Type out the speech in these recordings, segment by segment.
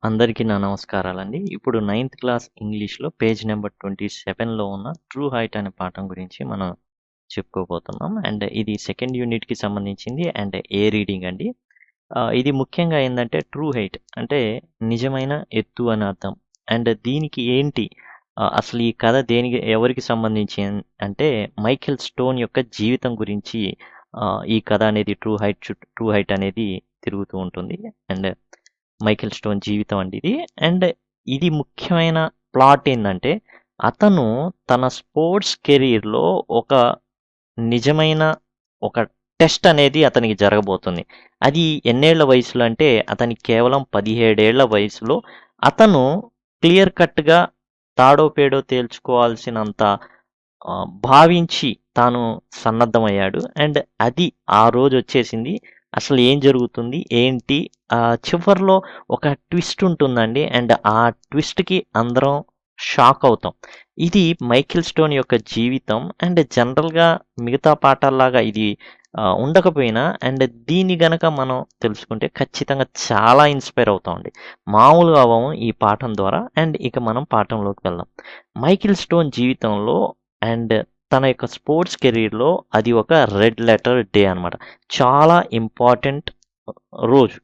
అందరికీ నా నమస్కారాలండి. ఇప్పుడు నైన్త్ క్లాస్ ఇంగ్లీష్‌లో పేజ్ నంబర్ 27లో ఉన్న ట్రూ హైట్ అనే పాఠం గురించి మనం చెప్పుకోబోతున్నాం. అండ్ ఇది సెకండ్ యూనిట్‌కి సంబంధించింది అండ్ ఏ రీడింగ్ అండి. ఇది ముఖ్యంగా ఏందంటే ట్రూ హైట్ అంటే నిజమైన ఎత్తు అని అర్థం. అండ్ దీనికి ఏంటి అసలు ఈ కథ ఎవరికి సంబంధించి అంటే మైఖేల్ స్టోన్ యొక్క జీవితం గురించి ఈ కథ అనేది ట్రూ హైట్ అనేది తిరుగుతూ ఉంటుంది. అండ్ మైఖేల్ స్టోన్ జీవితం అండి ఇది. అండ్ ఇది ముఖ్యమైన ప్లాట్ ఏందంటే, అతను తన స్పోర్ట్స్ కెరీర్‌లో ఒక నిజమైన ఒక టెస్ట్ అనేది అతనికి జరగబోతుంది. అది ఎన్నేళ్ల వయసులో అంటే, అతనికి కేవలం 17 ఏళ్ల వయసులో అతను క్లియర్ కట్‌గా తాడో పేడో తేల్చుకోవాల్సినంత భావించి తాను సన్నద్ధమయ్యాడు. అండ్ అది ఆ రోజొచ్చేసింది. అసలు ఏం జరుగుతుంది? ఏంటి? చివర్లో ఒక ట్విస్ట్ ఉంటుందండి. అండ్ ఆ ట్విస్ట్‌కి అందరం షాక్ అవుతాం. ఇది మైఖేల్ స్టోన్ యొక్క జీవితం. అండ్ జనరల్‌గా మిగతా పాఠాల్లాగా ఇది ఉండకపోయినా అండ్ దీన్ని గనక మనం తెలుసుకుంటే ఖచ్చితంగా చాలా ఇన్‌స్పైర్ అవుతామండి. మామూలుగా అవ్వము ఈ పాఠం ద్వారా. అండ్ ఇక మనం పాఠంలోకి వెళ్దాం. మైఖేల్ స్టోన్ జీవితంలో అండ్ తన యొక్క స్పోర్ట్స్ కెరీర్‌లో అది ఒక రెడ్ లెటర్ డే అనమాట. చాలా ఇంపార్టెంట్ రోజు.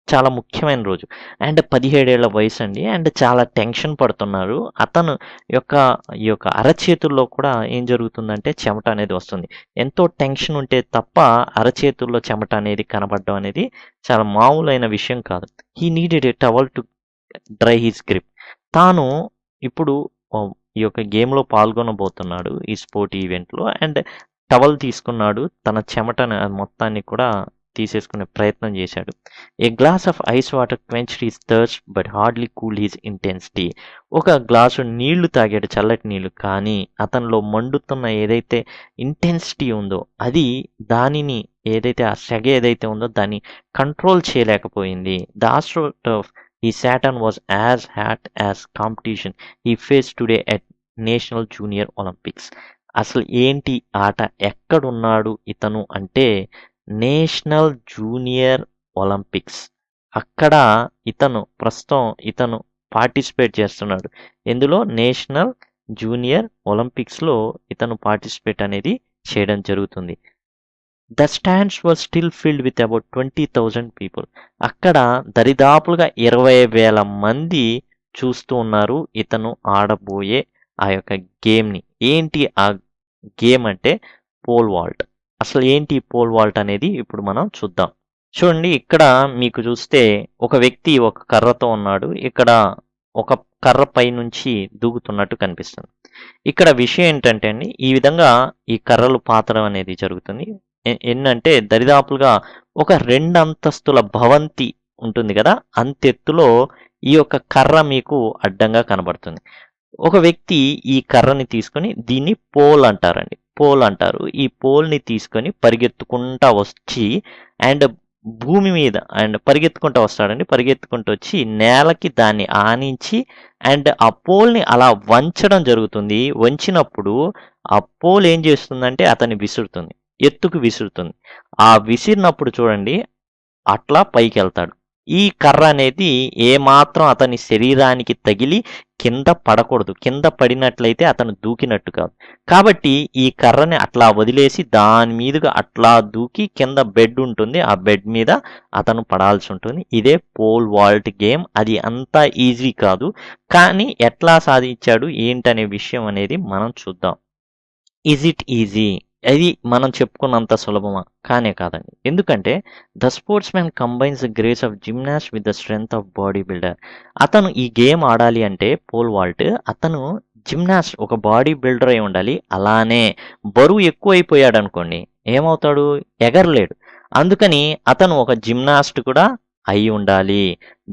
చాలా ముఖ్యమైన రోజు. అండ్ 17 ఏళ్ల వయసండి. అండ్ చాలా టెన్షన్ పడుతున్నారు. అతను యొక్క ఈ యొక్క అరచేతుల్లో కూడా ఏం జరుగుతుందంటే చెమట అనేది వస్తుంది. ఎంతో టెన్షన్ ఉంటే తప్ప అరచేతుల్లో చెమట అనేది కనపడడం అనేది చాలా మామూలైన విషయం కాదు. He needed a towel to dry his grip. తాను ఇప్పుడు ఈ యొక్క గేమ్‌లో పాల్గొనబోతున్నాడు. ఈ స్పోర్ట్ ఈవెంట్‌లో. అండ్ టవల్ తీసుకున్నాడు. తన చెమటను మొత్తాన్ని కూడా తీసేసుకునే ప్రయత్నం చేశాడు. A glass of ice water quenched his thirst but hardly cooled his intensity. ఒక గ్లాసు నీళ్లు తాగాడు, చల్లటి నీళ్లు. కానీ అతనిలో మండుతున్న ఏదైతే ఇంటెన్సిటీ ఉందో అది దానిని ఏదైతే ఆ సెగ ఏదైతే ఉందో దాన్ని కంట్రోల్ చేయలేకపోయింది. ద ఆస్ట్రోట్ ఆఫ్ ఈ Saturn was as hot as competition ఈ face today at national junior Olympics. అసలు ఏంటి ఆట? ఎక్కడున్నాడు ఇతను అంటే నేషనల్ జూనియర్ ఒలింపిక్స్. అక్కడ ప్రస్తుతం పార్టిసిపేట్ చేస్తున్నాడు. ఎందులో? నేషనల్ జూనియర్ ఒలింపిక్స్‌లో ఇతను పార్టిసిపేట్ అనేది చేయడం జరుగుతుంది. The stands were still filled with about 20,000 people. అక్కడ దరిదాపులుగా 20,000 మంది చూస్తూ ఉన్నారు ఇతను ఆడబోయే ఆ యొక్క గేమ్‌ని. ఏంటి ఆ గేమ్ అంటే పోల్ వాల్ట్. అసలు ఏంటి పోల్ వాల్ట్ అనేది ఇప్పుడు మనం చూద్దాం. చూడండి, ఇక్కడ మీకు చూస్తే ఒక వ్యక్తి ఒక కర్రతో ఉన్నాడు. ఇక్కడ ఒక కర్ర పైనుంచి దూకుతున్నట్టు కనిపిస్తుంది. ఇక్కడ విషయం ఏంటంటే అండి, ఈ విధంగా ఈ కర్రలు పాతడం అనేది జరుగుతుంది. ఎన్నంటే దరిదాపులుగా ఒక 2 అంతస్తుల భవంతి ఉంటుంది కదా, అంతెత్తులో ఈ యొక్క కర్ర మీకు అడ్డంగా కనబడుతుంది. ఒక వ్యక్తి ఈ కర్రని తీసుకొని దీన్ని పోల్ అంటారండి. పోల్ అంటారు. ఈ పోల్‌ని తీసుకొని పరిగెత్తుకుంటా వచ్చి అండ్ భూమి మీద అండ్ పరిగెత్తుకుంటూ వస్తాడండి. పరిగెత్తుకుంటూ వచ్చి నేలకి దాన్ని ఆనించి అండ్ ఆ పోల్‌ని అలా వంచడం జరుగుతుంది. వంచినప్పుడు ఆ పోల్ ఏం చేస్తుందంటే అతన్ని విసురుతుంది. ఎత్తుకు విసురుతుంది. ఆ విసిరినప్పుడు చూడండి అట్లా పైకెళ్తాడు. ఈ కర్ర అనేది ఏమాత్రం అతని శరీరానికి తగిలి కింద పడకూడదు. కింద పడినట్లయితే అతను దూకినట్టు కాదు. కాబట్టి ఈ కర్రని అట్లా వదిలేసి దాని మీదుగా అట్లా దూకి కింద బెడ్ ఉంటుంది. ఆ బెడ్ మీద అతను పడాల్సి ఉంటుంది. ఇదే పోల్ వాల్ట్ గేమ్. అది అంత ఈజీ కాదు. కానీ ఎట్లా సాధించాడు ఏంటనే విషయం అనేది మనం చూద్దాం. Is it easy? అది మనం చెప్పుకున్నంత సులభమా? కానే కాదండి. ఎందుకంటే the sports man combines the grace of gymnast with the strength of body builder. అతను ఈ గేమ్ ఆడాలి అంటే పోల్ వాల్ట్ అతను జిమ్నాస్ట్, ఒక బాడీ బిల్డర్ అయి ఉండాలి. అలానే బరువు ఎక్కువైపోయాడు అనుకోండి, ఏమవుతాడు? ఎగరలేడు. అందుకని అతను ఒక జిమ్నాస్ట్ కూడా అయి ఉండాలి.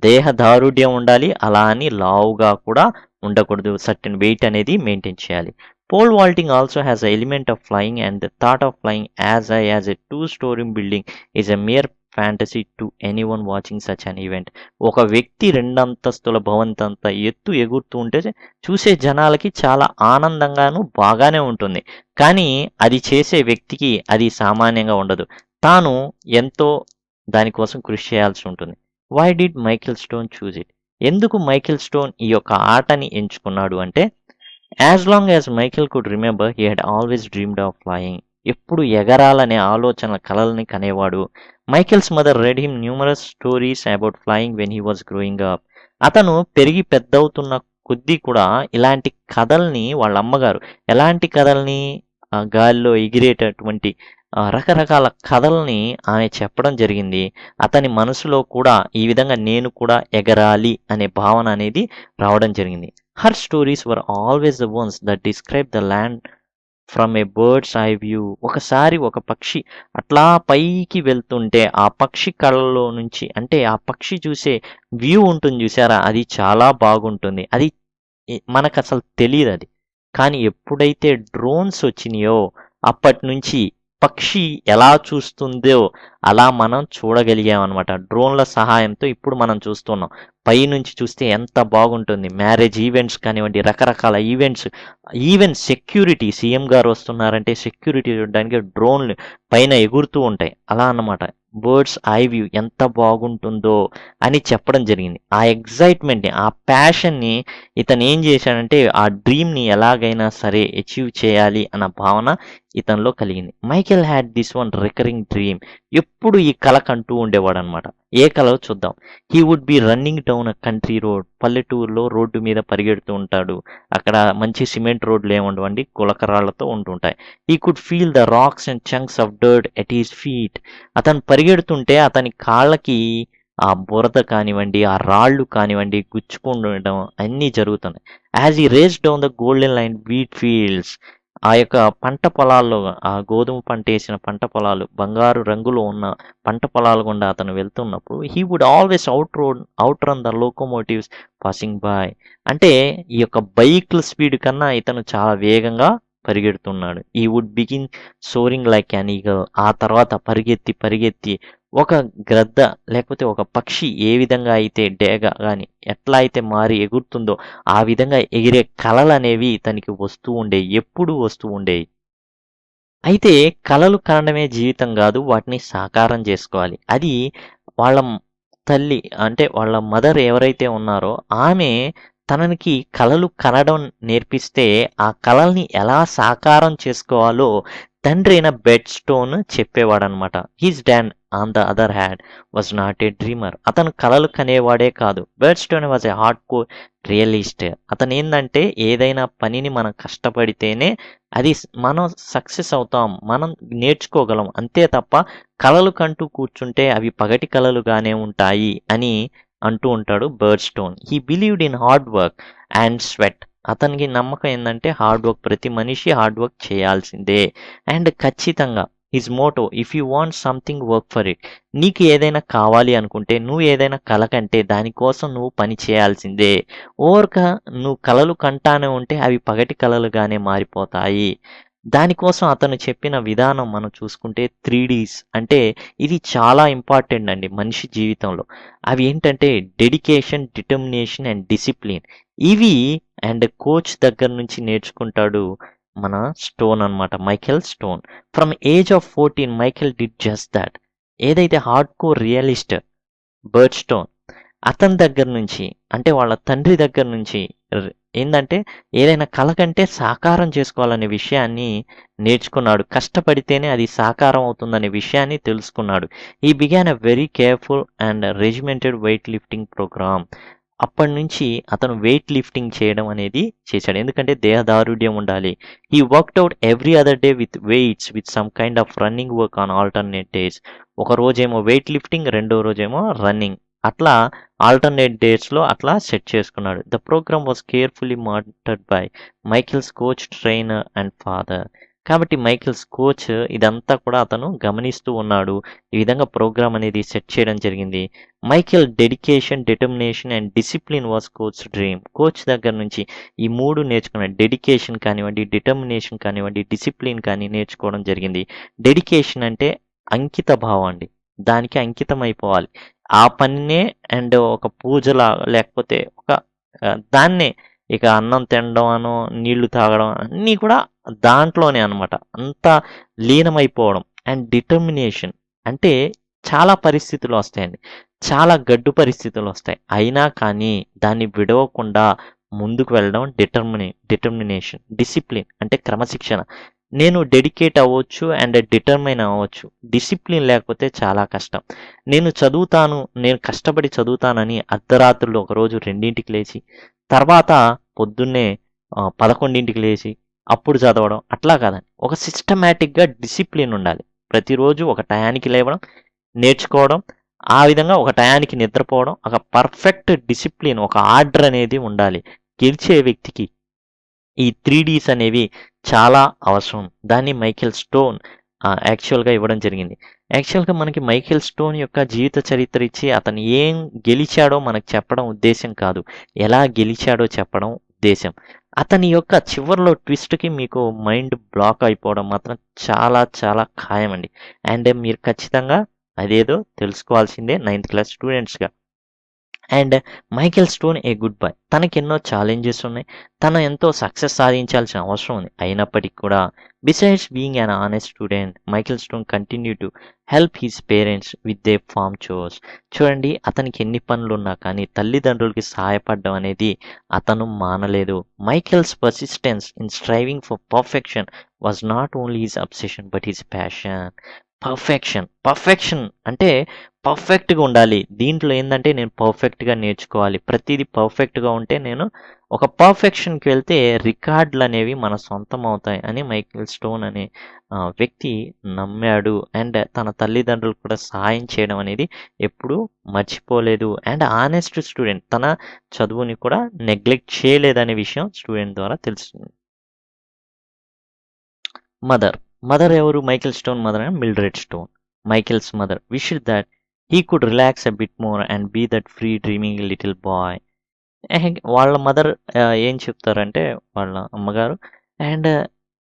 దేహ దారుఢ్యం ఉండాలి. అలా అని లావుగా కూడా ఉండకూడదు. సర్టెన్ వెయిట్ అనేది మెయింటైన్ చేయాలి. Pole vaulting also has an element of flying, and the thought of flying as high as a two-story building is a mere fantasy to anyone watching such an event. ఒక వ్యక్తి 2 అంతస్తుల భవంతంత ఎత్తు ఎగురుతూ ఉంటే చూసే జనాలకి చాలా ఆనందంగాను బాగానే ఉంటుంది. కానీ అది చేసే వ్యక్తికి అది సామాన్యంగా ఉండదు. తాను ఎంతో దానికోసం కృషి చేయాల్సి ఉంటుంది. Why did Michael Stone choose it? ఎందుకు మైకేల్ స్టోన్ ఈ యొక్క ఆటని ఎంచుకున్నాడు అంటే, as long as Michael could remember he had always dreamed of flying. ఎప్పుడు ఎగరాలనే ఆలోచన కలల్ని కనేవాడు. Michael's mother read him numerous stories about flying when he was growing up. అతను పెరిగి పెద్దవుతున్న కొద్దీ కూడా ఇలాంటి కథల్ని వాళ్ళ అమ్మగారు, ఎలాంటి కథల్ని, గాల్లో ఎగిరేటటువంటి రకరకాల కథల్ని ఆమె చెప్పడం జరిగింది. అతని మనసులో కూడా ఈ విధంగా నేను కూడా ఎగరాలి అనే భావన అనేది రావడం జరిగింది. Her stories were always the ones that describe the land from A bird's eye view. ఒకసారి ఒక పక్షి అట్లా పైకి వెళ్తుంటే ఆ పక్షి కళ్ళలో నుంచి, అంటే ఆ పక్షి చూసే వ్యూ ఉంటుంది చూసారా, అది చాలా బాగుంటుంది. అది మనకు అసలు తెలియదు అది. కానీ ఎప్పుడైతే డ్రోన్స్ వచ్చినాయో అప్పటి నుంచి పక్షి ఎలా చూస్తుందో అలా మనం చూడగలిగామన్నమాట. డ్రోన్ల సహాయంతో ఇప్పుడు మనం చూస్తున్నాం. పైనుంచి చూస్తే ఎంత బాగుంటుంది. మ్యారేజ్ ఈవెంట్స్ కానివ్వండి, రకరకాల ఈవెంట్స్, ఈవెన్ సెక్యూరిటీ, సీఎం గారు వస్తున్నారంటే సెక్యూరిటీ చూడడానికి డ్రోన్లు పైన ఎగురుతూ ఉంటాయి. అలా అన్నమాట. బర్డ్స్ ఐ వ్యూ ఎంత బాగుంటుందో అని చెప్పడం జరిగింది. ఆ ఎగ్జైట్మెంట్ని, ఆ ప్యాషన్ని ఇతను ఏం చేశాడంటే ఆ డ్రీమ్ని ఎలాగైనా సరే అచీవ్ చేయాలి అన్న భావన ఇతనిలో కలిగింది. Michael had this one recurring dream. ఎప్పుడు ఈ కల కంటూ ఉండేవాడు అనమాట. ఏ కల చూద్దాం. He would be running down a country road. పల్లెటూరులో రోడ్డు మీద పరిగెడుతూ ఉంటాడు. అక్కడ మంచి సిమెంట్ రోడ్లు ఏముండవండి, గులకరాళ్లతో ఉంటుంటాయి. He could feel the rocks and chunks of dirt at he's feet. అతను పరిగెడుతుంటే అతని కాళ్ళకి ఆ బురద కానివ్వండి, ఆ రాళ్ళు కానివ్వండి గుచ్చుకుండడం అన్నీ జరుగుతున్నాయి. As he race down the golden line wheat fields. ఆ యొక్క పంట పొలాల్లో, ఆ గోధుమ పంట వేసిన పంట పొలాలు, బంగారు రంగులో ఉన్న పంట పొలాల గుండా అతను వెళ్తున్నప్పుడు he would always out run the locomotives passing by. అంటే ఈ యొక్క బైక్ల స్పీడ్ కన్నా ఇతను చాలా వేగంగా పరిగెడుతున్నాడు. He would begin soaring like an eagle. ఆ తర్వాత పరిగెత్తి పరిగెత్తి ఒక గ్రద్ద లేకపోతే ఒక పక్షి ఏ విధంగా అయితే డేగ కానీ ఎట్లా అయితే మారి ఎగురుతుందో ఆ విధంగా ఎగిరే కలలు అనేవి ఇతనికి వస్తూ ఉండేవి, ఎప్పుడూ వస్తూ ఉండేవి. అయితే కలలు కనడమే జీవితం కాదు, వాటిని సాకారం చేసుకోవాలి. అది వాళ్ళ తల్లి, అంటే వాళ్ళ మదర్ ఎవరైతే ఉన్నారో ఆమె తనకి కలలు కనడం నేర్పిస్తే ఆ కలల్ని ఎలా సాకారం చేసుకోవాలో తండ్రి అయిన బెడ్ స్టోన్ చెప్పేవాడనమాట. His dad on the other hand was not a dreamer. అతను కలలు కనేవాడే కాదు. Bud Stone was a hard core realist. అతను ఏంటంటే ఏదైనా పనిని మనం కష్టపడితేనే అది మనం సక్సెస్ అవుతాం, మనం నేర్చుకోగలం, అంతే తప్ప కలలు కంటూ కూర్చుంటే అవి పగటి కలలుగానే ఉంటాయి అని అంటూ ఉంటాడు Bird Stone. He believed in hard work and sweat. అతనికి నమ్మకం ఏంటంటే హార్డ్ వర్క్, ప్రతి మనిషి హార్డ్ వర్క్ చేయాల్సిందే. అండ్ ఖచ్చితంగా his motto if you want something work for it. నీకు ఏదైనా కావాలి అనుకుంటే, నువ్వు ఏదైనా కల కంటే దానికోసం నువ్వు పని చేయాల్సిందే. ఓవర్గా నువ్వు కలలు కంటానే ఉంటే అవి పగటి కలలుగానే మారిపోతాయి. దానికోసం అతను చెప్పిన విధానం మనం చూసుకుంటే 3Ds. అంటే ఇది చాలా ఇంపార్టెంట్ అండి మనిషి జీవితంలో. అవి ఏంటంటే డెడికేషన్, డిటర్మినేషన్ అండ్ డిసిప్లిన్. ఇవి అండ్ కోచ్ దగ్గర నుంచి నేర్చుకుంటాడు మన స్టోన్ అనమాట, Michael Stone. From age of 14 Michael did just that. ఏదైతే hard core realist Bird Stone అతని దగ్గర నుంచి, అంటే వాళ్ళ తండ్రి దగ్గర నుంచి ఏంటంటే ఏదైనా కల కంటే సాకారం చేసుకోవాలనే విషయాన్ని నేర్చుకున్నాడు. కష్టపడితేనే అది సాకారం అవుతుందనే విషయాన్ని తెలుసుకున్నాడు. ఈ began a very careful and regimented weight lifting programme. అప్పటి నుంచి అతను వెయిట్ లిఫ్టింగ్ చేయడం అనేది చేశాడు. ఎందుకంటే దేహదారుఢ్యం ఉండాలి. He worked out every other day with weights with some kind of running work on alternate days. ఒక రోజేమో వెయిట్ లిఫ్టింగ్, రెండో రోజేమో రన్నింగ్. అట్లా ఆల్టర్నేట్ డేస్లో అట్లా సెట్ చేసుకున్నాడు. The program was carefully monitored by Michael's coach, trainer and father. కాబట్టి Michael's coach ఇదంతా కూడా అతను గమనిస్తూ ఉన్నాడు. ఈ విధంగా ప్రోగ్రామ్ అనేది సెట్ చేయడం జరిగింది. Michael dedication, determination and discipline was coach dream. Coach దగ్గర నుంచి ఈ 3 నేర్చుకున్నాడు. డెడికేషన్ కానివ్వండి, డిటర్మినేషన్ కానివ్వండి, డిసిప్లిన్ కానీ నేర్చుకోవడం జరిగింది. డెడికేషన్ అంటే అంకిత భావం అండి, దానికి అంకితం అయిపోవాలి. ఆ పనినే అండ్ ఒక పూజలా లేకపోతే ఒక దాన్నే ఇక అన్నం తినడం అను, నీళ్లు తాగడం అన్నీ కూడా దాంట్లోనే అనమాట, అంతా లీనమైపోవడం. అండ్ డిటర్మినేషన్ అంటే చాలా పరిస్థితులు వస్తాయండి. చాలా గడ్డు పరిస్థితులు వస్తాయి. అయినా కానీ దాన్ని విడవకుండా ముందుకు వెళ్ళడం డిటర్మినేషన్, డిసిప్లిన్ అంటే క్రమశిక్షణ. నేను డెడికేట్ అవ్వచ్చు అండ్ డిటర్మైన్ అవ్వచ్చు. డిసిప్లిన్ లేకపోతే చాలా కష్టం. నేను కష్టపడి చదువుతానని అర్ధరాత్రులు ఒకరోజు 2ంటికి లేచి, తర్వాత పొద్దున్నే 11ంటికి లేచి అప్పుడు చదవడం అట్లా కాదండి. ఒక సిస్టమాటిక్‌గా డిసిప్లిన్ ఉండాలి. ప్రతిరోజు ఒక టయానికి లేవడం, నేర్చుకోవడం, ఆ విధంగా ఒక టయానికి నిద్రపోవడం, ఒక పర్ఫెక్ట్ డిసిప్లిన్, ఒక ఆర్డర్ అనేది ఉండాలి. గెలిచే వ్యక్తికి ఈ 3 డీస్ అనేవి చాలా అవసరం. దాన్ని మైకేల్ స్టోన్ యాక్చువల్‌గా ఇవ్వడం జరిగింది. యాక్చువల్‌గా మనకి మైకేల్ స్టోన్ యొక్క జీవిత చరిత్ర ఇచ్చి అతను ఏం గెలిచాడో మనకు చెప్పడం ఉద్దేశ్యం కాదు. ఎలా గెలిచాడో చెప్పడం ఉద్దేశ్యం. అతని యొక్క చివర్లో ట్విస్ట్‌కి మీకు మైండ్ బ్లాక్ అయిపోవడం మాత్రం చాలా చాలా ఖాయమండి. అండ్ మీరు ఖచ్చితంగా అదేదో తెలుసుకోవాల్సిందే 9th క్లాస్ స్టూడెంట్స్‌గా. And Michael Stone a good boy. తనకెన్నో ఛాలెంజెస్ ఉన్నాయి. తను ఎంతో సక్సెస్ సాధించాల్సిన అవసరం ఉంది. అయినప్పటికీ కూడా besides being an honest student, Michael Stone continue to help his parents with the farm chores. చూడండి, అతనికి ఎన్ని పనులున్నా కానీ తల్లిదండ్రులకి సహాయపడడం అనేది అతను మానలేదు. Michael's persistence in striving for perfection was not only his obsession but his passion. Perfection అంటే పర్ఫెక్ట్‌గా ఉండాలి. దీంట్లో ఏందంటే నేను పర్ఫెక్ట్‌గా నేర్చుకోవాలి. ప్రతీది పర్ఫెక్ట్‌గా ఉంటే నేను ఒక పర్ఫెక్షన్‌కి వెళ్తే రికార్డులనేవి మన సొంతం అవుతాయి అని మైకేల్ స్టోన్ అనే వ్యక్తి నమ్మాడు. అండ్ తన తల్లిదండ్రులకు కూడా సహాయం చేయడం అనేది ఎప్పుడూ మర్చిపోలేదు. And honest student. తన చదువుని కూడా నెగ్లెక్ట్ చేయలేదనే విషయం స్టూడెంట్ ద్వారా తెలుస్తుంది. మదర్ ఎవరు? Michael Stone mother Mildred Stone. Michael's mother wished that he could relax a bit more and be that free dreaming little boy. వాళ్ళ మదర్ ఏం చెప్తారంటే, వాళ్ళ అమ్మగారు, అండ్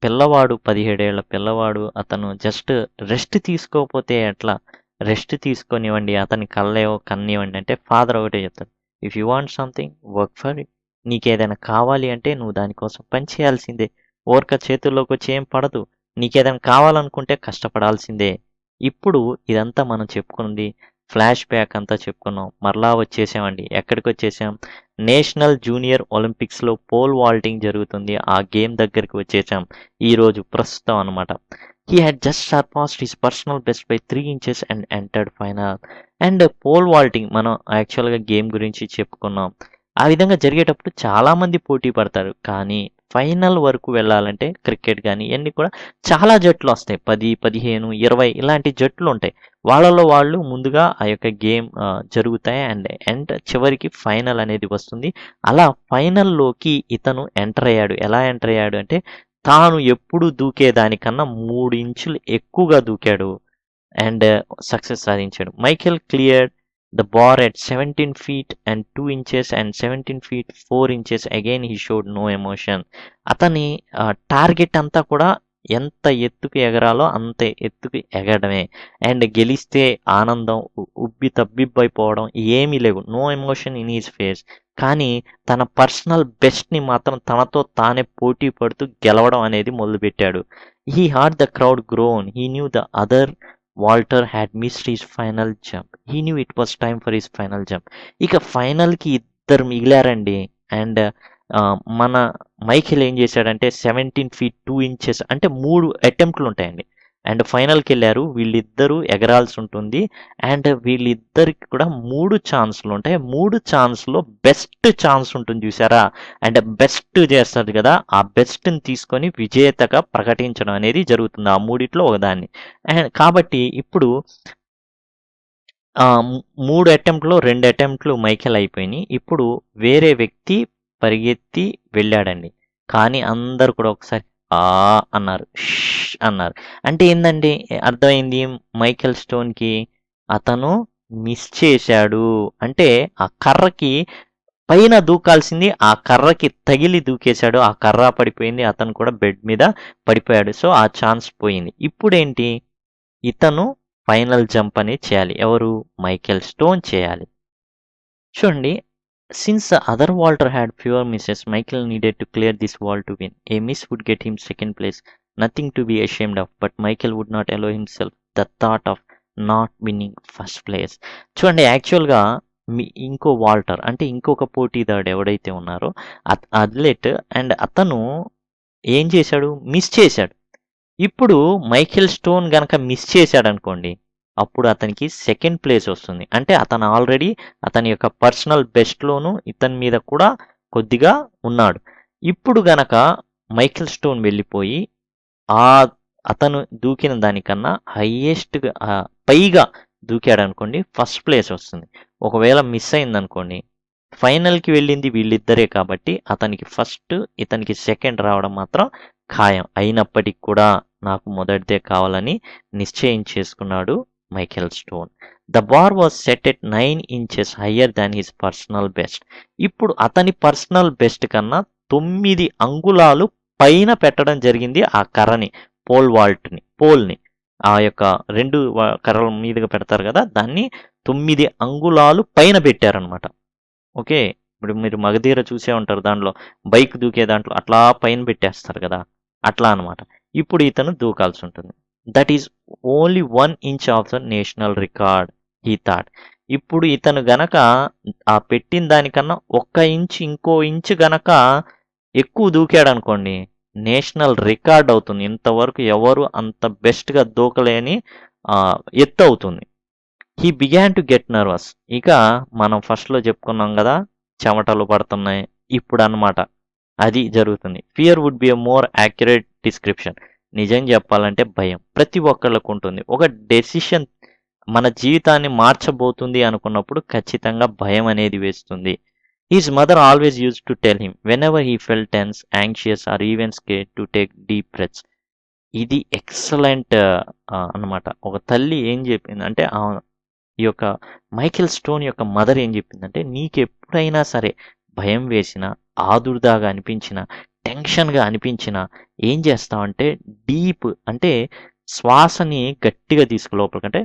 పిల్లవాడు 17 ఏళ్ల పిల్లవాడు, అతను జస్ట్ రెస్ట్ తీసుకోకపోతే ఎట్లా? రెస్ట్ తీసుకొనివ్వండి, అతని కళ్ళేవో కన్నివ్వండి అంటే ఫాదర్ ఒకటే చెప్తారు, if you want something work for it. నీకేదైనా కావాలి అంటే నువ్వు దానికోసం పని చేయాల్సిందే. ఊరక చేతుల్లోకి వచ్చి ఏం పడదు. నీకేదైనా కావాలనుకుంటే కష్టపడాల్సిందే. ఇప్పుడు ఇదంతా మనం చెప్పుకుంది ఫ్లాష్ బ్యాక్ అంతా చెప్పుకున్నాం. మరలా వచ్చేసామండి. ఎక్కడికి వచ్చేసాం? నేషనల్ జూనియర్ ఒలింపిక్స్లో పోల్ వాల్టింగ్ జరుగుతుంది. ఆ గేమ్ దగ్గరికి వచ్చేసాం ఈరోజు ప్రస్తుతం అనమాట. He had just surpassed his personal best by 3 inches and entered final. And pole vaulting మనం యాక్చువల్గా గేమ్ గురించి చెప్పుకున్నాం. ఆ విధంగా జరిగేటప్పుడు చాలామంది పోటీ పడతారు. కానీ ఫైనల్ వరకు వెళ్ళాలంటే క్రికెట్ కానీ ఇవన్నీ కూడా చాలా జట్లు వస్తాయి. 10, 15, 20 ఇలాంటి జట్లు ఉంటాయి. వాళ్ళలో వాళ్ళు ముందుగా ఆ యొక్క గేమ్ జరుగుతాయి. అండ్ చివరికి ఫైనల్ అనేది వస్తుంది. అలా ఫైనల్లోకి ఇతను ఎంటర్ అయ్యాడు. ఎలా ఎంటర్ అయ్యాడు అంటే, తాను ఎప్పుడు దూకేదానికన్నా 3 ఇంచులు ఎక్కువగా దూకాడు అండ్ సక్సెస్ సాధించాడు. Michael cleared the bar at 17 feet and 2 inches and 17 feet 4 inches. Again he showed no emotion. అతని టార్గెట్ అంతా కూడా ఎంత ఎత్తుకు ఎగరాలో అంత ఎత్తుకు ఎగరడమే. అండ్ గెలిస్తే ఆనందం, ఉబ్బి తబ్బిబ్బైపోవడం ఏమీ లేవు. No emotion in his face. కానీ తన పర్సనల్ బెస్ట్ని మాత్రం తనతో తానే పోటీ పడుతూ గెలవడం అనేది మొదలుపెట్టాడు. He heard the crowd groan. He knew the other vaulter had missed his final jump. He knew it was time for his final jump. ఇక ఫైనల్కి ఇద్దరు మిగిలారండి. అండ్ మన మైఖేల్ ఏం చేశాడంటే 17 feet 2 inches అంటే 3 అటెంప్ట్లు ఉంటాయండి. అండ్ ఫైనల్కి వెళ్ళారు. వీళ్ళిద్దరూ ఎగరాల్సి ఉంటుంది. అండ్ వీళ్ళిద్దరికి కూడా 3 ఛాన్స్లు ఉంటాయి. 3 ఛాన్స్లో బెస్ట్ ఛాన్స్ ఉంటుంది చూసారా? అండ్ బెస్ట్ చేస్తుంది కదా, ఆ బెస్ట్ని తీసుకొని విజేతగా ప్రకటించడం అనేది జరుగుతుంది ఆ మూడిట్లో ఒకదాన్ని. అండ్ కాబట్టి ఇప్పుడు 3 అటెంప్ట్లో 2 అటెంప్ట్లు మైఖేల్ అయిపోయినాయి. ఇప్పుడు వేరే వ్యక్తి పరిగెత్తి వెళ్ళాడండి. కానీ అందరు కూడా ఒకసారి అన్నారు, అన్నారు. అంటే ఏందండి అర్థమైంది మైకేల్ స్టోన్కి? అతను మిస్ చేశాడు. అంటే ఆ కర్రకి పైన దూకాల్సింది ఆ కర్రకి తగిలి దూకేశాడు. ఆ కర్ర పడిపోయింది. అతను కూడా బెడ్ మీద పడిపోయాడు. సో ఆ ఛాన్స్ పోయింది. ఇప్పుడేంటి? ఇతను ఫైనల్ జంప్ అనేది చేయాలి. ఎవరు? మైకేల్ స్టోన్ చేయాలి. చూడండి, since the other Walter had fewer misses, Michael needed to clear this wall to win. A miss would get him second place, nothing to be ashamed of, but Michael would not allow himself the thought of not winnowing first place. చూడండి, యాక్చువల్గా ఇంకో Walter అంటే ఇంకొక పోటీదారుడు ఎవడైతే ఉన్నారో athlete, and అతను ఏం చేశాడు, మిస్ చేశాడు. ఇప్పుడు మైఖేల్ స్టోన్ గనక మిస్ చేశాడు అనుకోండి, అప్పుడు అతనికి సెకండ్ ప్లేస్ వస్తుంది. అంటే అతను ఆల్రెడీ అతని యొక్క పర్సనల్ బెస్ట్లోను ఇతని మీద కూడా కొద్దిగా ఉన్నాడు. ఇప్పుడు గనక మైఖేల్ స్టోన్ వెళ్ళిపోయి ఆ అతను దూకిన దానికన్నా హయ్యెస్ట్గా పైగా దూకాడు అనుకోండి, ఫస్ట్ ప్లేస్ వస్తుంది. ఒకవేళ మిస్ అయిందనుకోండి, ఫైనల్కి వెళ్ళింది వీళ్ళిద్దరే కాబట్టి అతనికి ఫస్ట్, ఇతనికి సెకండ్ రావడం మాత్రం ఖాయం. అయినప్పటికీ కూడా నాకు మొదటిదే కావాలని నిశ్చయం చేసుకున్నాడు Michael stone. The bar was set at 9 inches higher than his personal best. ఇప్పుడు అతని పర్సనల్ బెస్ట్ కన్నా 9 అంగుళాలు పైన పెట్టడం జరిగింది ఆ కర్రని, పోల్ని. ఆ యొక్క 2 కర్రల మీదుగా పెడతారు కదా, దాన్ని 9 అంగుళాలు పైన పెట్టారనమాట. ఓకే, ఇప్పుడు మీరు మగధీర చూసే ఉంటారు, దాంట్లో బైక్ దూకే దాంట్లో అట్లా పైన పెట్టేస్తారు కదా, అట్లా అనమాట. ఇప్పుడు ఇతను దూకాల్సి ఉంటుంది. That is only 1 inch of the national record he thought. ఇప్పుడు ఇతను గనక ఆ పెట్టిన దానికన్నా 1 inch ఇంకో ఇంచ్ గనక ఎక్కువ దూకాడు అనుకోండి, నేషనల్ రికార్డ్ అవుతుంది. ఇంతవరకు ఎవరు అంత బెస్ట్గా దూకలేని ఎత్తు అవుతుంది. He began to get nervous. ఇక మనం ఫస్ట్లో చెప్పుకున్నాం కదా, చెమటలు పడుతున్నాయి, ఇప్పుడు అన్నమాట అది జరుగుతుంది. Fear would be a more accurate description. నిజం చెప్పాలంటే భయం ప్రతి ఒక్కళ్ళకు ఉంటుంది. ఒక డెసిషన్ మన జీవితాన్ని మార్చబోతుంది అనుకున్నప్పుడు ఖచ్చితంగా భయం అనేది వేస్తుంది. His mother always use to tell him whenever he felt tense, anxious or even scared to take deep breaths. ఇది ఎక్సలెంట్ అన్నమాట. ఒక తల్లి ఏం చెప్పిందంటే, ఈ యొక్క మైఖేల్ స్టోన్ యొక్క మదర్ ఏం చెప్పిందంటే, నీకెప్పుడైనా సరే భయం వేసిన, ఆదుర్దాగా అనిపించిన, టెన్షన్గా అనిపించిన ఏం చేస్తావంటే, డీప్ అంటే శ్వాసని గట్టిగా తీసుకు లోపలికంటే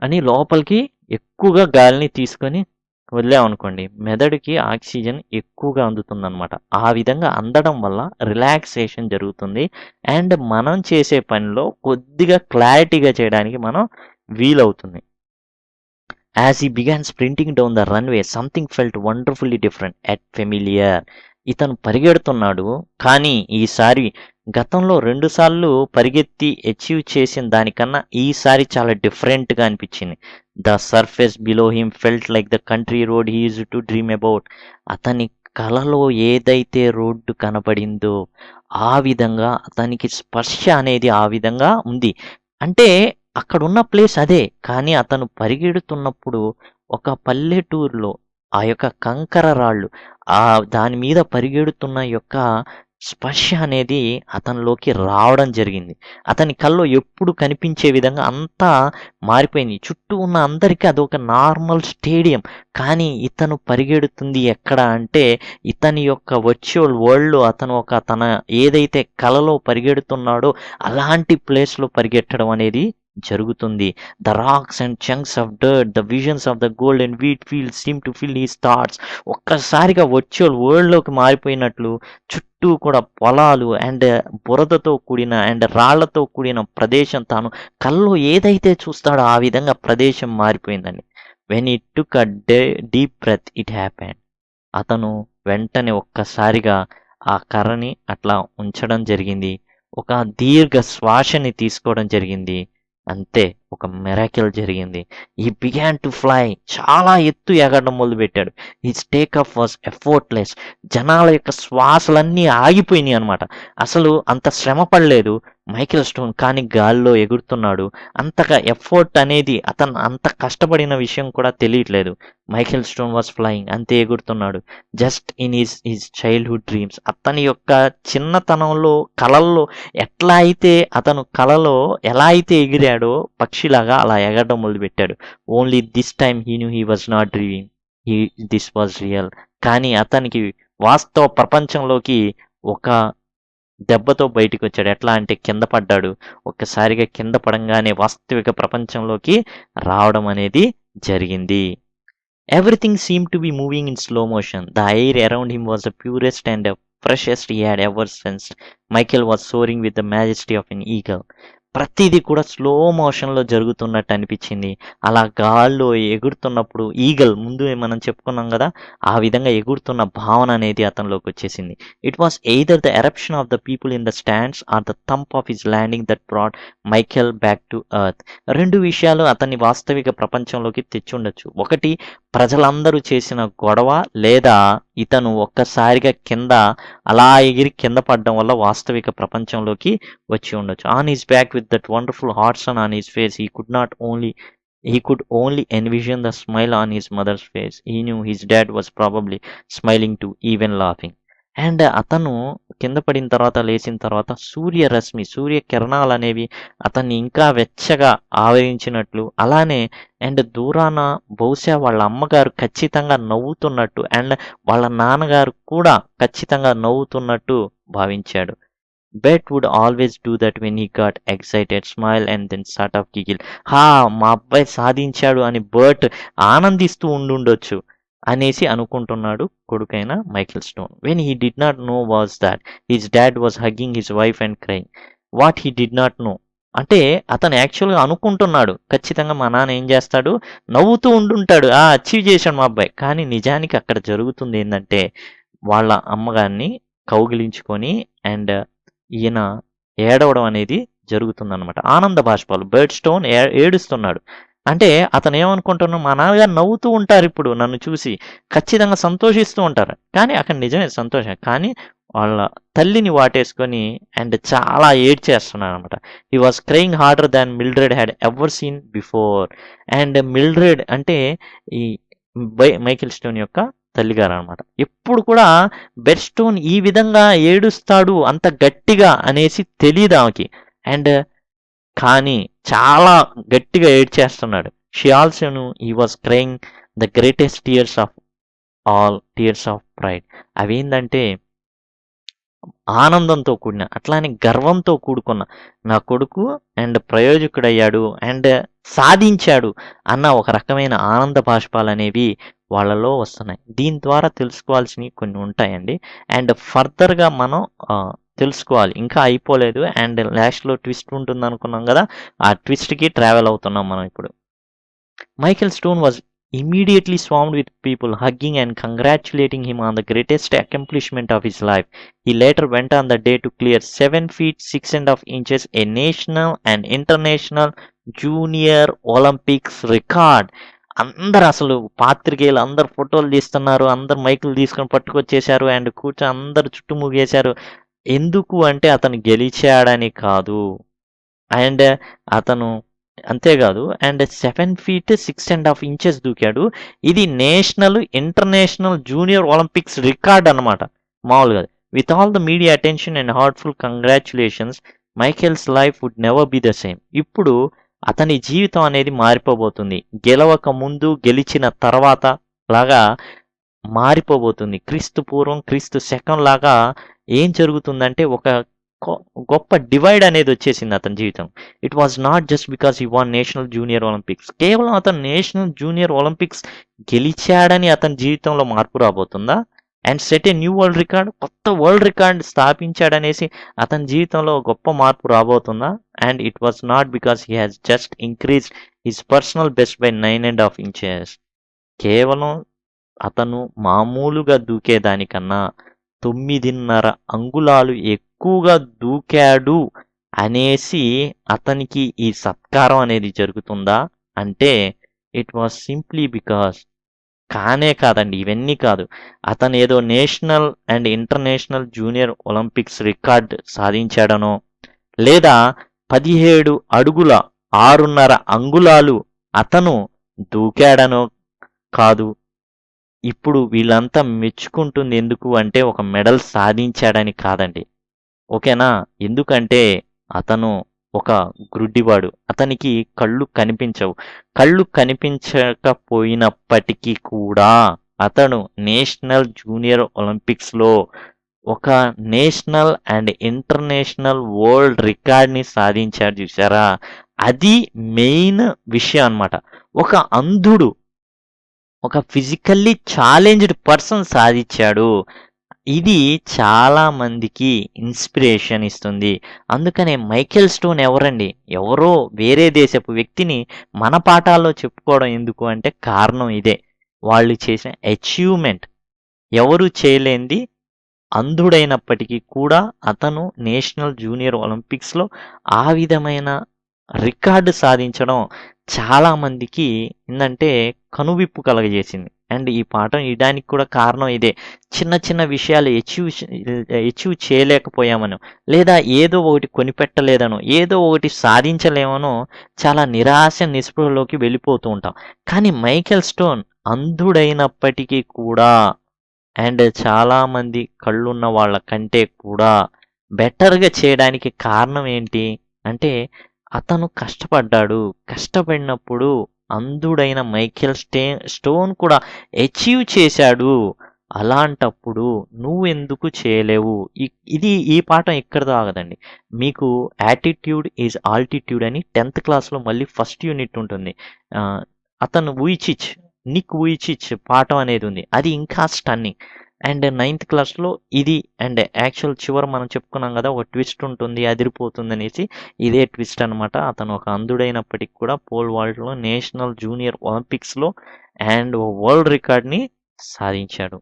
అని లోపలికి ఎక్కువగా గాలిని తీసుకొని వదిలామనుకోండి, మెదడుకి ఆక్సిజన్ ఎక్కువగా అందుతుందన్నమాట. ఆ విధంగా అందడం వల్ల రిలాక్సేషన్ జరుగుతుంది, అండ్ మనం చేసే పనిలో కొద్దిగా క్లారిటీగా చేయడానికి మనం వీలవుతుంది. As he began sprinting down the runway, something felt wonderfully different and familiar. ఇతను పరిగెడుతున్నాడు, కానీ ఈసారి గతంలో 2 సార్లు పరిగెత్తి అచీవ్ చేసిన దానికన్నా ఈసారి చాలా డిఫరెంట్గా అనిపించింది. The surface below him felt like the country road he use to dream about. అతని కలలో ఏదైతే రోడ్డు కనపడిందో ఆ విధంగా అతనికి స్పర్శ అనేది ఆ విధంగా ఉంది. అంటే అక్కడున్న ప్లేస్ అదే, కానీ అతను పరిగెడుతున్నప్పుడు ఒక పల్లెటూరులో ఆ యొక్క కంకర రాళ్ళు దాని మీద పరిగెడుతున్న యొక్క స్పర్శ అనేది అతనిలోకి రావడం జరిగింది. అతని కల్లో ఎప్పుడు కనిపించే విధంగా అంతా మారిపోయింది. చుట్టూ ఉన్న అందరికీ అదొక నార్మల్ స్టేడియం, కానీ ఇతను పరిగెడుతుంది ఎక్కడ అంటే ఇతని యొక్క వర్చువల్ వరల్డ్లో అతను తన ఏదైతే కలలో పరిగెడుతున్నాడో అలాంటి ప్లేస్లో పరిగెట్టడం అనేది జరుగుతుంది. The rocks and chunks of dirt, the visions of the gold and wheat field seem to fill he's thoughts. ఒక్కసారిగా వర్చువల్ వరల్డ్లోకి మారిపోయినట్లు చుట్టూ కూడా పొలాలు అండ్ బురదతో కూడిన అండ్ రాళ్లతో కూడిన ప్రదేశం, తాను కల్లో ఏదైతే చూస్తాడో ఆ విధంగా ప్రదేశం మారిపోయిందండి. When it took a deep breath it happened. అతను వెంటనే ఒక్కసారిగా ఆ కర్రని అట్లా ఉంచడం జరిగింది, ఒక దీర్ఘ శ్వాసని తీసుకోవడం జరిగింది. అంతే, ఒక మిరాకిల్ జరిగింది. ఈ బిగాన్ టు ఫ్లై. చాలా ఎత్తు ఎగరడం మొదలుపెట్టాడు. His take off was effortless. జనాల యొక్క శ్వాసలన్నీ ఆగిపోయినాయి అనమాట. అసలు అంత శ్రమ పడలేదు మైఖేల్ స్టోన్, కానీ గాల్లో ఎగురుతున్నాడు. అంతగా ఎఫర్ట్ అనేది అతను అంత కష్టపడిన విషయం కూడా తెలియట్లేదు. మైఖేల్ స్టోన్ వాజ్ ఫ్లయింగ్, అంతే ఎగురుతున్నాడు. Just in his childhood dreams. అతని యొక్క చిన్నతనంలో కలల్లో ఎట్లా అయితే అతను కలలో ఎలా అయితే ఎగిరాడో పక్షిలాగా అలా ఎగరడం మొదలుపెట్టాడు. Only this time he knew he was not dreaming, this was real. కానీ అతనికి వాస్తవ ప్రపంచంలోకి ఒక దెబ్బతో బయటికి వచ్చాడు. ఎట్లా అంటే కింద పడ్డాడు. ఒక్కసారిగా కింద పడంగానే వాస్తవిక ప్రపంచంలోకి రావడం అనేది జరిగింది. Everything seem to be moving in slow motion. The air around him was the purest and freshest he had ever sensed. Michael was soaring with the majesty of an eagle. ప్రతిదీ కూడా స్లో మోషన్‌లో జరుగుతున్నట్టు అనిపించింది. అలా గాల్లో ఎగురుతున్నప్పుడు eagle ముందు మనం చెప్పుకున్నాం గదా! ఆ విధంగా ఎగురుతున్న భావన అనేది అతనిలోకొచ్చేసింది. It was either the eruption of the people in the stands or the thump of his landing that brought Michael back to earth. 2 విషయాలు అతన్ని వాస్తవిక ప్రపంచంలోకి తెచ్చుండొచ్చు. ఒకటి ప్రజలందరూ చేసిన గొడవ, లేదా ఇతను ఒక్కసారిగా అలా ఎగిరి కింద పడడం వల్ల వాస్తవిక ప్రపంచంలోకి వచ్చి ఉండొచ్చు. On his back with that wonderful hot sun on his face he could only envision the smile on his mother's face. He knew his dad was probably smiling too, even laughing. And అతను కింద పడిన తర్వాత లేచిన తర్వాత సూర్య కిరణాలు అనేవి అతన్ని ఇంకా వెచ్చగా ఆవరించినట్లు, అలానే అండ్ దూరాన బహుశా వాళ్ళ అమ్మగారు ఖచ్చితంగా నవ్వుతున్నట్టు అండ్ వాళ్ళ నాన్నగారు కూడా ఖచ్చితంగా నవ్వుతున్నట్టు భావించాడు. Bet would always do that when he got excited, smile and then sort of giggle. మా అబ్బాయి సాధించాడు అని బర్ట్ ఆనందిస్తూ ఉండుండొచ్చు అనేసి అనుకుంటున్నాడు కొడుకైన Michael Stone. When he did not know was that his dad was hugging his wife and crying. What he did not know అంటే అతను యాక్చువల్గా అనుకుంటున్నాడు ఖచ్చితంగా మా నాన్న ఏం చేస్తాడు, నవ్వుతూ ఉండుంటాడు, అచీవ్ చేశాడు మా అబ్బాయి. కానీ నిజానికి అక్కడ జరుగుతుంది ఏంటంటే వాళ్ళ అమ్మగారిని కౌగిలించుకొని అండ్ ఈయన ఏడవడం అనేది జరుగుతుందన్నమాట. ఆనంద బాష్పాలు. బర్ట్ స్టోన్ ఏడుస్తున్నాడు. అంటే అతను ఏమనుకుంటున్నాడు, మా నాన్నగారు నవ్వుతూ ఉంటారు ఇప్పుడు నన్ను చూసి, ఖచ్చితంగా సంతోషిస్తూ ఉంటారు. కానీ అక్కడ నిజమే సంతోషం, కానీ వాళ్ళ తల్లిని వాటేసుకొని అండ్ చాలా ఏడ్చేస్తున్నాడు అనమాట. He was crying harder than Mildred had ever seen before. And Mildred అంటే ఈ మైకేల్ స్టోన్ యొక్క తల్లిగారు అనమాట. ఎప్పుడు కూడా బెర్ట్ స్టోన్ ఈ విధంగా ఏడుస్తాడు అంత గట్టిగా అనేసి తెలియదు ఆమెకి. అండ్ కానీ చాలా గట్టిగా ఏడ్చేస్తున్నాడు. She also knew he was crying the greatest tears of all, tears of pride. అవేంటంటే ఆనందంతో కూడిన, అట్లానే గర్వంతో కూడుకున్న, నా కొడుకు అండ్ ప్రయోజకుడయ్యాడు అండ్ సాధించాడు అన్న ఒక రకమైన ఆనంద బాష్పాలు అనేవి వాళ్ళలో వస్తున్నాయి. దీని ద్వారా తెలుసుకోవాల్సినవి కొన్ని ఉంటాయండి. అండ్ ఫర్దర్గా మనం తెలుసుకోవాలి, ఇంకా అయిపోలేదు. అండ్ లాస్ట్లో ట్విస్ట్ ఉంటుంది అనుకున్నాం కదా, ఆ ట్విస్ట్కి ట్రావెల్ అవుతున్నాం మనం ఇప్పుడు. Michael stone was immediately swarmed with people hugging and congratulating him on the greatest accomplishment of his life. He later went on the day to clear 7 feet 6.5 inches, a national and international junior Olympics record. అందరు అసలు పాత్రికేయులు అందరు ఫోటోలు తీస్తున్నారు, అందరు మైకులు తీసుకొని పట్టుకొచ్చేశారు and కూర్చొని అందరు చుట్టుముగేశారు. ఎందుకు అంటే అతను గెలిచాడని కాదు, అండ్ అతను అంతేకాదు అండ్ 7 feet 6.5 inches దూకాడు. ఇది national international junior Olympics record అనమాట, మామూలుగా. With all the media attention and heartful congratulations, Michael's life would never be the same. ఇప్పుడు అతని జీవితం అనేది మారిపోబోతుంది. గెలవక ముందు గెలిచిన తర్వాత లాగా మారిపోబోతుంది. క్రీస్తు పూర్వం క్రీస్తు శకం లాగా ఏం జరుగుతుందంటే ఒక గొప్ప డివైడ్ అనేది వచ్చేసింది అతని జీవితం. It was not just because he won national junior Olympics. కేవలం అతను నేషనల్ జూనియర్ ఒలింపిక్స్ గెలిచాడని అతని జీవితంలో మార్పు రాబోతుందా? And set a new world record, కొత్త వరల్డ్ రికార్డ్ స్థాపించాడనేసి అతని జీవితంలో గొప్ప మార్పు రాబోతుందా? And it was not because he has just increased his personal best by 9.5 inches. కేవలం అతను మామూలుగా దూకేదానికన్నా 9.5 అంగుళాలు ఎక్కువగా దూకాడు అనేసి అతనికి ఈ సత్కారం అనేది జరుగుతుందా అంటే ఇట్ వాజ్ సింప్లీ బికాస్. కానే కాదండి, ఇవన్నీ కాదు. అతను ఏదో national and international junior Olympics record సాధించాడనో, లేదా 17 అడుగుల 6.5 అంగుళాలు అతను దూకాడనో కాదు. ఇప్పుడు వీళ్ళంతా మెచ్చుకుంటుంది ఎందుకు అంటే ఒక మెడల్ సాధించాడని కాదండి, ఓకేనా? ఎందుకంటే అతను ఒక గ్రుడ్డివాడు, అతనికి కళ్ళు కనిపించవు. కళ్ళు కనిపించకపోయినప్పటికీ కూడా అతను నేషనల్ జూనియర్ ఒలింపిక్స్లో ఒక నేషనల్ అండ్ ఇంటర్నేషనల్ వరల్డ్ రికార్డ్ని సాధించాడు. చూసారా, అది మెయిన్ విషయం అన్నమాట. ఒక అంధుడు, ఒక ఫిజికల్లీ ఛాలెంజ్డ్ పర్సన్ సాధించాడు. ఇది చాలా మందికి ఇన్స్పిరేషన్ ఇస్తుంది. అందుకనే మైకేల్ స్టోన్ ఎవరండి? ఎవరో వేరే దేశపు వ్యక్తిని మన పాఠాల్లో చెప్పుకోవడం ఎందుకు అంటే కారణం ఇదే. వాళ్ళు చేసిన అచీవ్మెంట్ ఎవరు చేయలేనిది. అంధుడైనప్పటికీ కూడా అతను నేషనల్ జూనియర్ ఒలింపిక్స్‌లో ఆ విధమైన రికార్డ్ సాధించడం చాలా మందికి ఏందంటే కనువిప్పు కలగజేసింది. అండ్ ఈ పాఠం ఇయడానికి కూడా కారణం ఇదే. చిన్న చిన్న విషయాలు అచీవ్ చేయలేకపోయామనో, లేదా ఏదో ఒకటి కొనిపెట్టలేదనో, ఏదో ఒకటి సాధించలేమనో చాలా నిరాశ, నిస్పృహలోకి వెళ్ళిపోతూ ఉంటాం. కానీ మైకేల్ స్టోన్ అంధుడైనప్పటికీ కూడా అండ్ చాలామంది కళ్ళున్న వాళ్ళ కంటే కూడా బెటర్‌గా చేయడానికి కారణం ఏంటి? అంటే అతను కష్టపడ్డాడు. కష్టపడినప్పుడు అంధుడైన మైకేల్ స్టోన్ కూడా అచీవ్ చేశాడు. అలాంటప్పుడు నువ్వెందుకు చేయలేవు? ఈ పాఠం ఇక్కడితో ఆగదండి. మీకు యాటిట్యూడ్ ఈజ్ ఆల్టిట్యూడ్ అని 10థ్ క్లాస్‌లో మళ్ళీ ఫస్ట్ యూనిట్ ఉంటుంది. ఆహ్, అతను నిక్ వూయిచిచ్ పాఠం అనేది ఉంది. అది ఇంకా స్టన్నింగ్. అండ్ 9థ్ క్లాస్‌లో ఇది అండ్ యాక్చువల్ చివర మనం చెప్పుకున్నాం కదా! ఒక ట్విస్ట్ ఉంటుంది, అదిరిపోతుందనేసి. ఇదే ట్విస్ట్ అనమాట. అతను ఒక అంధుడైనప్పటికి కూడా పోల్ వాల్ట్‌లో నేషనల్ జూనియర్ ఒలింపిక్స్‌లో అండ్ వరల్డ్ రికార్డ్‌ని సాధించాడు.